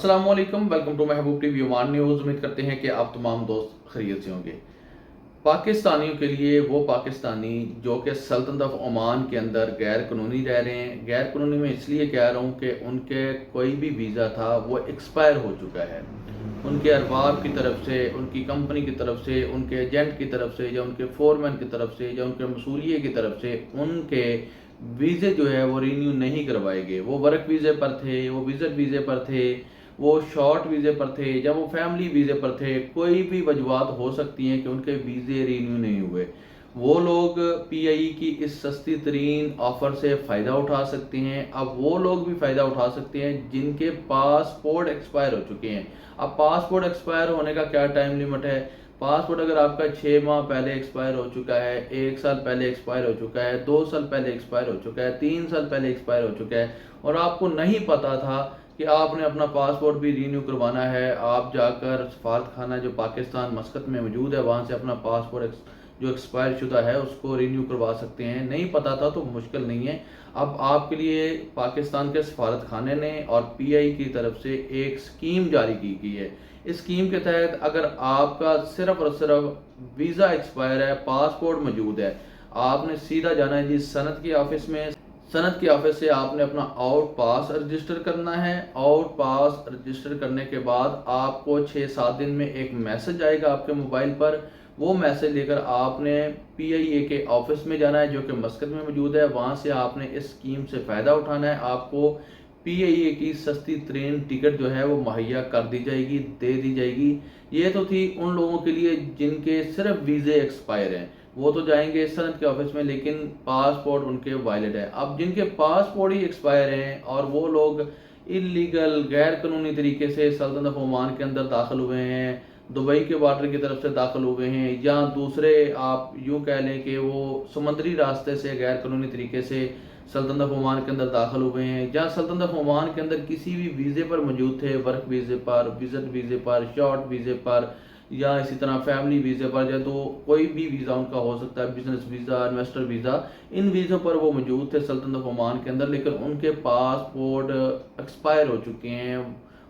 अस्सलाम वालेकुम, welcome to Mehboob TV Oman news. उम्मीद करते हैं कि आप तमाम दोस्त खैरियत से होंगे। पाकिस्तानियों के लिए वो पाकिस्तानी जो कि सल्तनत ऑफ ओमान के अंदर गैर कानूनी रह रहे हैं, गैर कानूनी में इसलिए कह रहा हूँ कि उनके कोई भी वीज़ा था वो एक्सपायर हो चुका है। उनके अरबाब की तरफ से, उनकी कंपनी की तरफ से, उनके एजेंट की तरफ से, या उनके फोरमैन की तरफ से, या उनके मसूलिये की तरफ से उनके वीज़े जो है वो रीन्यू नहीं करवाए गए। वो वर्क वीज़े पर थे, वो विज़िट वीज़े पर थे, वो शॉर्ट वीज़े पर थे, या वो फैमिली वीज़े पर थे। कोई भी वजूहत हो सकती हैं कि उनके वीज़े रीन्यू नहीं हुए। वो लोग पीआई की इस सस्ती तरीन ऑफ़र से फ़ायदा उठा सकते हैं। अब वो लोग भी फ़ायदा उठा सकते हैं जिनके पासपोर्ट एक्सपायर हो चुके हैं। अब पासपोर्ट एक्सपायर होने का क्या टाइम लिमिट है? पासपोर्ट अगर आपका 6 माह पहले एक्सपायर हो चुका है, 1 साल पहले एक्सपायर हो चुका है, 2 साल पहले एक्सपायर हो चुका है, 3 साल पहले एक्सपायर हो चुका है, और आपको नहीं पता था कि आपने अपना पासपोर्ट भी रीन्यू करवाना है, आप जाकर सफारत खाना जो पाकिस्तान मस्कत में मौजूद है वहाँ से अपना पासपोर्ट जो एक्सपायर शुदा है उसको रीन्यू करवा सकते हैं। नहीं पता था तो मुश्किल नहीं है। अब आपके लिए पाकिस्तान के सफारत खाने ने और पीआई की तरफ से एक स्कीम जारी की गई है। इस स्कीम के तहत अगर आपका सिर्फ और सिर्फ वीज़ा एक्सपायर है, पासपोर्ट मौजूद है, आपने सीधा जाना है जी सनत के ऑफिस में। सनत के ऑफिस से आपने अपना आउट पास रजिस्टर करना है। आउट पास रजिस्टर करने के बाद आपको 6-7 दिन में एक मैसेज आएगा आपके मोबाइल पर। वो मैसेज लेकर आपने पीआईए के ऑफिस में जाना है जो कि मस्कत में मौजूद है। वहाँ से आपने इस स्कीम से फ़ायदा उठाना है। आपको पीआईए की सस्ती ट्रेन टिकट जो है वो मुहैया कर दी जाएगी, दे दी जाएगी। ये तो थी उन लोगों के लिए जिनके सिर्फ वीज़े एक्सपायर हैं, वो तो जाएंगे सनत के ऑफिस में, लेकिन पासपोर्ट उनके वैलिड है। अब जिनके पासपोर्ट ही एक्सपायर हैं और वो लोग इलीगल गैर कानूनी तरीके से सल्तनत ऑफ ओमान के अंदर दाखिल हुए हैं, दुबई के बॉर्डर की तरफ से दाखिल हुए हैं, या दूसरे आप यूँ कह लें कि वो समुद्री रास्ते से गैर कानूनी तरीके से सल्तनत ऑफ ओमान के अंदर दाखिल हुए हैं, या सल्तनत ऑफ ओमान के अंदर किसी भी वीज़े पर मौजूद थे, वर्क वीज़े पर, विजिट वीज़े पर, शॉर्ट वीज़े पर, या इसी तरह फैमिली वीज़े पर, या तो कोई भी वीज़ा उनका हो सकता है, बिजनेस वीज़ा, इन्वेस्टर वीज़ा, इन वीज़ों पर वो मौजूद थे सल्तनत ऑफ ओमान के अंदर, लेकिन उनके पासपोर्ट एक्सपायर हो चुके हैं,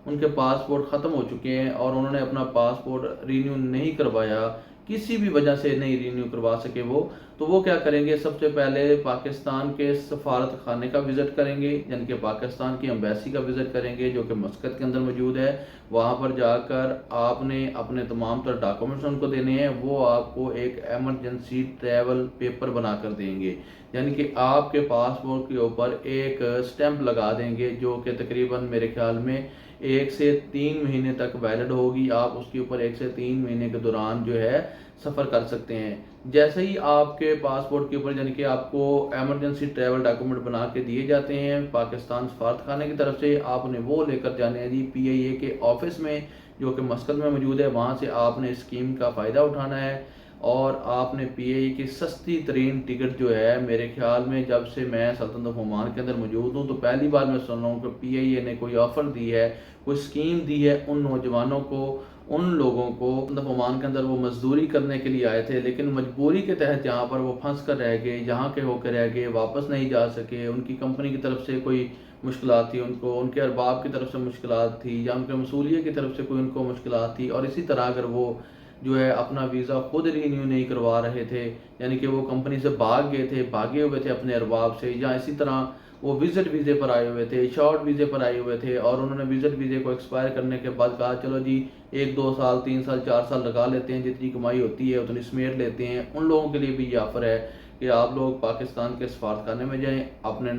उनके पासपोर्ट ख़त्म हो चुके हैं और उन्होंने अपना पासपोर्ट रीन्यू नहीं करवाया, किसी भी वजह से नहीं रीन्यू करवा सके वो। तो वो क्या करेंगे, सबसे पहले पाकिस्तान के सफारत खाने का विज़िट करेंगे, यानी कि पाकिस्तान की एम्बेसी का विज़िट करेंगे जो कि मस्कत के अंदर मौजूद है। वहाँ पर जाकर आपने अपने तमाम तर डॉक्यूमेंट्स उनको देने हैं। वो आपको एक एमरजेंसी ट्रैवल पेपर बना कर देंगे, यानी कि आपके पासपोर्ट के ऊपर एक स्टैंप लगा देंगे जो कि तकरीबन मेरे ख्याल में 1 से 3 महीने तक वैलिड होगी। आप उसके ऊपर 1 से 3 महीने के दौरान जो है सफ़र कर सकते हैं। जैसे ही आपके पासपोर्ट के ऊपर, यानी कि आपको एमरजेंसी ट्रैवल डॉक्यूमेंट बना के दिए जाते हैं पाकिस्तान सफारत खाने की तरफ से, आपने वो लेकर जाने हैं जी पीआईए के ऑफिस में जो कि मस्कत में मौजूद है। वहाँ से आपने स्कीम का फ़ायदा उठाना है और आपने पीआईए की सस्ती तरीन टिकट जो है, मेरे ख्याल में जब से मैं सल्तनत ऑफ ओमान के अंदर मौजूद हूँ तो पहली बार मैं सुन रहा हूँ कि पीआईए ने कोई ऑफ़र दी है, कोई स्कीम दी है उन नौजवानों को, उन लोगों को। सल्तनत ऑफ ओमान के अंदर वो मजदूरी करने के लिए आए थे, लेकिन मजबूरी के तहत यहाँ पर वो फंस कर रह गए, यहाँ के होकर रह गए, वापस नहीं जा सके। उनकी कंपनी की तरफ से कोई मुश्किलात थी उनको, उनके अरबाब की तरफ से मुश्किलात थी, या उनके मसूलिये की तरफ से कोई उनको मुश्किलात थी, और इसी तरह अगर वो जो है अपना वीज़ा खुद रीन्यू नहीं करवा रहे थे, यानी कि वो कंपनी से भाग गए थे, भागे हुए थे अपने अरबाब से, या इसी तरह वो विजिट वीज़े पर आए हुए थे, शॉर्ट वीज़े पर आए हुए थे, और उन्होंने विजिट वीज़े को एक्सपायर करने के बाद कहा चलो जी 1-2 साल, 3 साल, 4 साल लगा लेते हैं, जितनी कमाई होती है उतनी समेट लेते हैं। उन लोगों के लिए भी ये ऑफ़र है कि आप लोग पाकिस्तान के सफारत खाने में जाएँ, अपने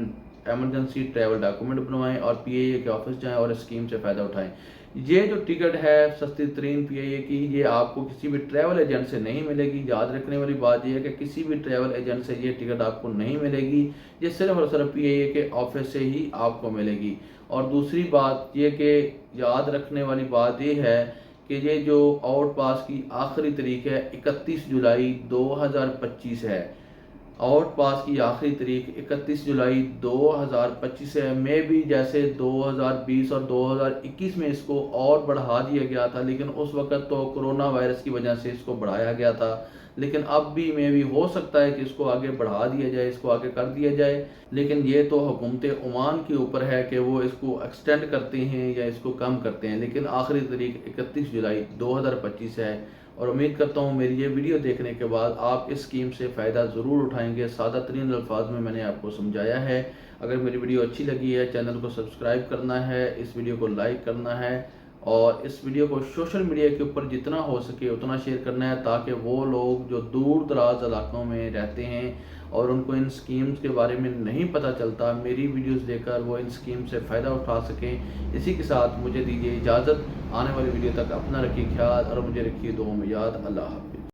एमरजेंसी ट्रैवल डॉक्यूमेंट बनवाएं और पीआईए के ऑफिस जाएं और स्कीम से फ़ायदा उठाएं। ये जो टिकट है सस्ती तरीन पीआईए की, ये आपको किसी भी ट्रैवल एजेंट से नहीं मिलेगी। याद रखने वाली बात यह है कि किसी भी ट्रैवल एजेंट से ये टिकट आपको नहीं मिलेगी, ये सिर्फ और सिर्फ पीआईए के ऑफिस से ही आपको मिलेगी। और दूसरी बात ये कि याद रखने वाली बात ये है कि ये जो आउट पास की आखिरी तारीख है 31 जुलाई 2025 है। آؤٹ پاس کی آخری تاریخ 31 جولائی 2025 ہے۔ میں بھی جیسے 2020 اور 2021 میں اس کو اور بڑھا دیا گیا تھا، لیکن اس وقت تو کرونا وائرس کی وجہ سے اس کو بڑھایا گیا تھا، لیکن اب بھی میں بھی ہو سکتا ہے کہ اس کو آگے بڑھا دیا جائے، اس کو آگے کر دیا جائے، لیکن یہ تو حکومت عمان کے اوپر ہے کہ وہ اس کو ایکسٹینڈ کرتے ہیں یا اس کو کم کرتے ہیں، لیکن آخری تاریخ 31 جولائی 2025 ہے۔ اور امید کرتا ہوں میری یہ ویڈیو دیکھنے کے بعد آپ اس اسکیم سے فائدہ ضرور اٹھائیں گے۔ سادہ ترین الفاظ میں نے آپ کو سمجھایا ہے۔ اگر میری ویڈیو اچھی لگی ہے، چینل کو سبسکرائب کرنا ہے، اس ویڈیو کو لائک کرنا ہے، اور اس ویڈیو کو سوشل میڈیا کے اوپر جتنا ہو سکے اتنا شیئر کرنا ہے، تاکہ وہ لوگ جو دور دراز علاقوں میں رہتے ہیں اور ان کو ان سکیمز کے بارے میں نہیں پتہ چلتا، میری ویڈیوز دیکھ کر وہ ان سکیم سے فائدہ اٹھا سکیں۔ اسی کے ساتھ مجھے دیجیے اجازت، آنے والی ویڈیو تک اپنا رکھیے خیال اور مجھے رکھیے دعاؤں میں یاد۔ اللہ حافظ۔